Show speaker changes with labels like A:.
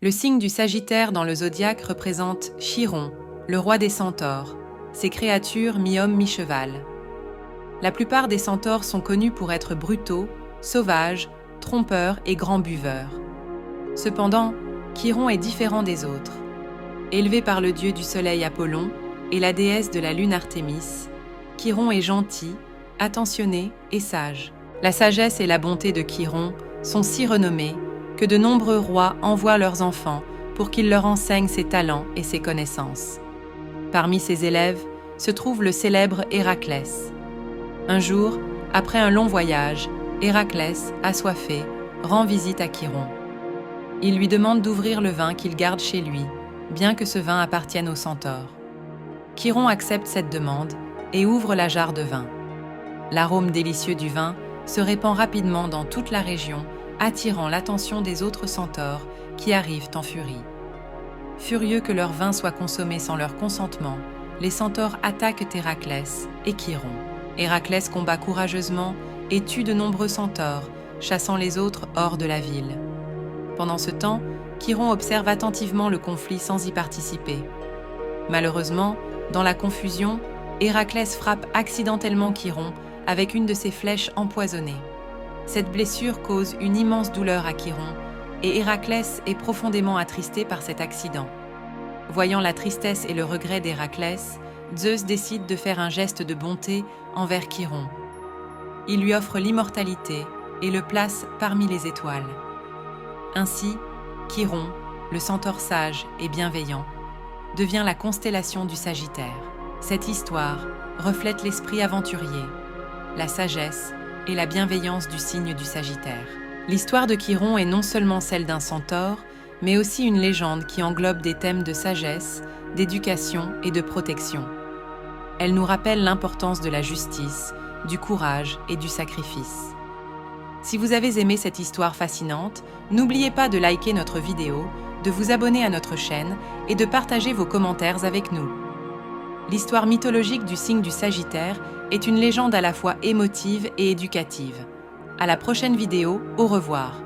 A: Le signe du Sagittaire dans le zodiaque représente Chiron, le roi des centaures, ces créatures mi-homme mi-cheval. La plupart des centaures sont connus pour être brutaux, sauvages, trompeurs et grands buveurs. Cependant, Chiron est différent des autres. Élevé par le dieu du soleil Apollon et la déesse de la lune Artémis, Chiron est gentil, attentionné et sage. La sagesse et la bonté de Chiron sont si renommées que de nombreux rois envoient leurs enfants pour qu'ils leur enseignent ses talents et ses connaissances. Parmi ses élèves se trouve le célèbre Héraclès. Un jour, après un long voyage, Héraclès, assoiffé, rend visite à Chiron. Il lui demande d'ouvrir le vin qu'il garde chez lui, bien que ce vin appartienne au centaure. Chiron accepte cette demande et ouvre la jarre de vin. L'arôme délicieux du vin se répand rapidement dans toute la région, attirant l'attention des autres centaures qui arrivent en furie. Furieux que leur vin soit consommé sans leur consentement, les centaures attaquent Héraclès et Chiron. Héraclès combat courageusement et tue de nombreux centaures, chassant les autres hors de la ville. Pendant ce temps, Chiron observe attentivement le conflit sans y participer. Malheureusement, dans la confusion, Héraclès frappe accidentellement Chiron avec une de ses flèches empoisonnées. Cette blessure cause une immense douleur à Chiron et Héraclès est profondément attristé par cet accident. Voyant la tristesse et le regret d'Héraclès, Zeus décide de faire un geste de bonté envers Chiron. Il lui offre l'immortalité et le place parmi les étoiles. Ainsi, Chiron, le centaure sage et bienveillant, devient la constellation du Sagittaire. Cette histoire reflète l'esprit aventurier, la sagesse et la bienveillance du signe du Sagittaire. L'histoire de Chiron est non seulement celle d'un centaure, mais aussi une légende qui englobe des thèmes de sagesse, d'éducation et de protection. Elle nous rappelle l'importance de la justice, du courage et du sacrifice. Si vous avez aimé cette histoire fascinante, n'oubliez pas de liker notre vidéo, de vous abonner à notre chaîne et de partager vos commentaires avec nous. L'histoire mythologique du signe du Sagittaire est une légende à la fois émotive et éducative. À la prochaine vidéo, au revoir.